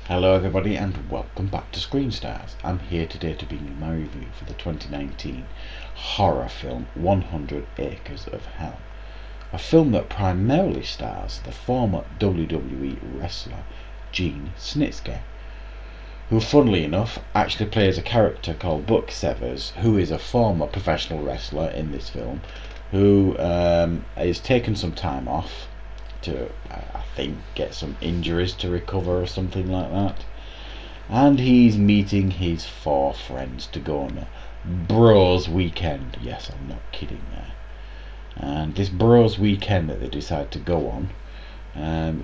Hello everybody and welcome back to Screen Stars. I'm here today to bring you my review for the 2019 horror film 100 Acres of Hell. A film that primarily stars the former WWE wrestler Gene Snitsky, who funnily enough actually plays a character called Buck Severs, who is a former professional wrestler in this film, who has taken some time off to, I think, get some injuries to recover or something like that, and he's meeting his four friends to go on a bros weekend. Yes, I'm not kidding there. And this bros weekend that they decide to go on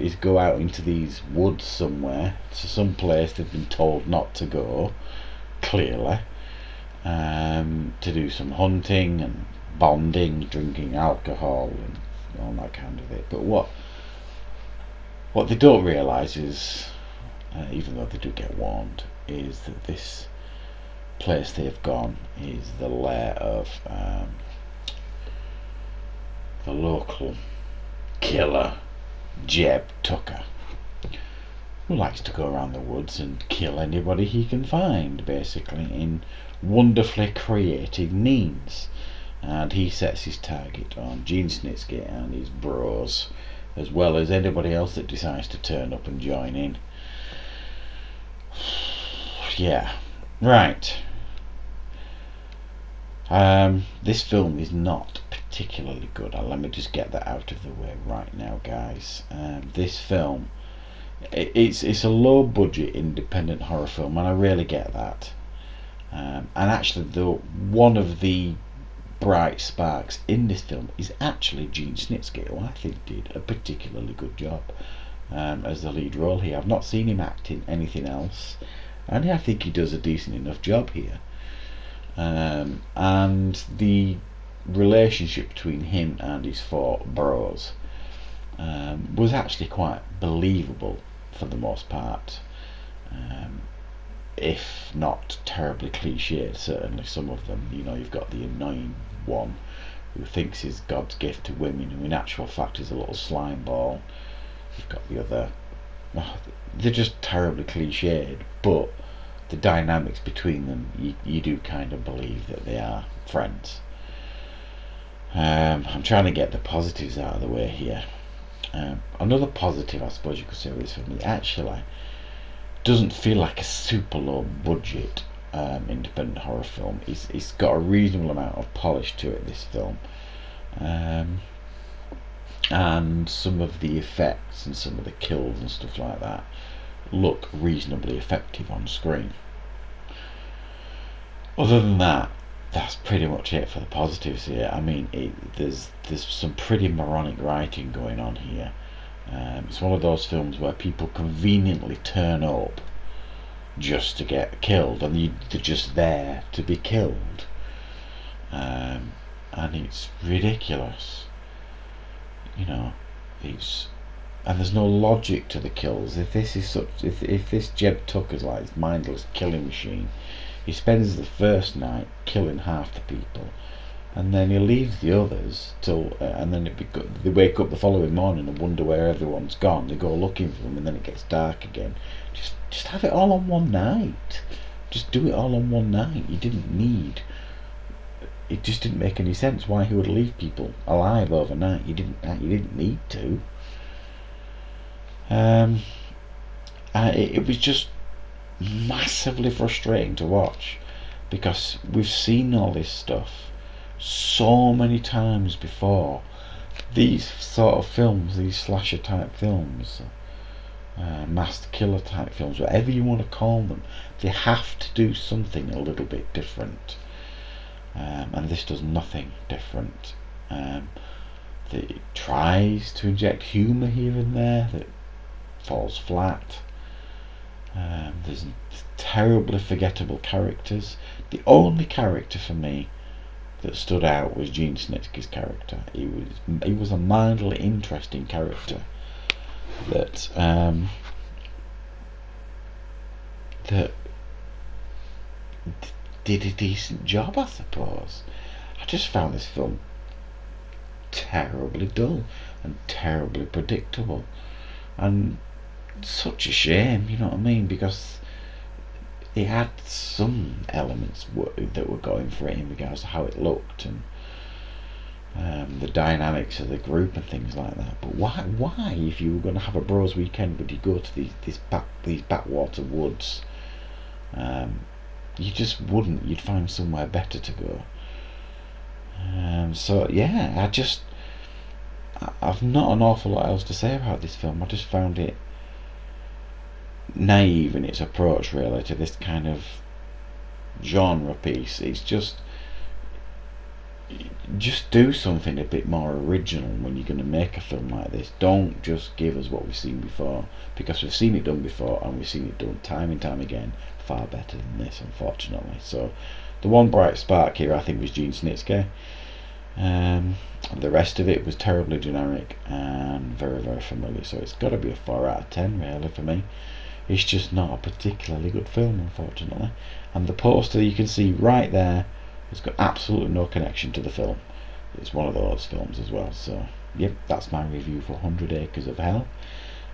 is go out into these woods somewhere, to some place they've been told not to go, clearly, to do some hunting and bonding, drinking alcohol and all that kind of it. But what they don't realise is, even though they do get warned, is that this place they've gone is the lair of the local killer Jeb Tucker, who likes to go around the woods and kill anybody he can find, basically, in wonderfully creative means. And he sets his target on Gene Snitsky and his bros, as well as anybody else that decides to turn up and join in. Yeah, right. This film is not particularly good. Let me just get that out of the way right now, guys. This film, it's a low budget independent horror film, and I really get that. And actually, though, one of the bright sparks in this film is actually Gene Snitsky, who I think did a particularly good job as the lead role here. I've not seen him act in anything else, and I think he does a decent enough job here. And the relationship between him and his four bros was actually quite believable for the most part, if not terribly cliched. Certainly some of them. You've got the annoying one who thinks he's God's gift to women, who in actual fact is a little slime ball. You've got the other, they're just terribly cliched, but the dynamics between them, you do kind of believe that they are friends. I'm trying to get the positives out of the way here. Another positive, I suppose you could say, is for me, actually doesn't feel like a super low budget independent horror film. It's got a reasonable amount of polish to it, this film, and some of the effects and some of the kills and stuff like that look reasonably effective on screen. Other than that, that's pretty much it for the positives here. I mean, there's some pretty moronic writing going on here. It's one of those films where people conveniently turn up just to get killed, and they're just there to be killed, and it's ridiculous. And there's no logic to the kills. If this Jeb Tucker's like this mindless killing machine, he spends the first night killing half the people, and then he leaves the others till, and then they wake up the following morning and wonder where everyone's gone. They go looking for them, and then it gets dark again. Just have it all on one night. Just do it all on one night. You didn't need. It just didn't make any sense why he would leave people alive overnight. You didn't need to. It was just massively frustrating to watch, because we've seen all this stuff so many times before. These sort of films, these slasher type films, master killer type films, whatever you want to call them, they have to do something a little bit different, and this does nothing different. It tries to inject humour here and there that falls flat. There's terribly forgettable characters. The only character for me that stood out was Gene Snitsky's character. He was a mildly interesting character that did a decent job, I suppose. I just found this film terribly dull and terribly predictable, and such a shame, you know what I mean, because it had some elements that were going for it in regards to how it looked and the dynamics of the group and things like that. But why, if you were going to have a bros weekend, would you go to these backwater woods? You just wouldn't. You'd find somewhere better to go. So yeah, I've not an awful lot else to say about this film. I just found it naive in its approach, really, to this kind of genre piece. It's just do something a bit more original when you're going to make a film like this. Don't just give us what we've seen before, because we've seen it done before and we've seen it done time and time again far better than this, unfortunately. So the one bright spark here, I think, was Gene Snitsky. The rest of it was terribly generic and very, very familiar, so it's got to be a 4 out of 10 really for me. It's just not a particularly good film, unfortunately, and the poster you can see right there has got absolutely no connection to the film. It's one of those films as well. So yep, that's my review for 100 Acres of Hell.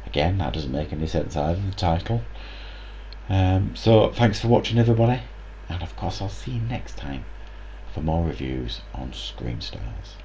Again, that doesn't make any sense either, the title. So thanks for watching, everybody, and of course I'll see you next time for more reviews on Screen Stars.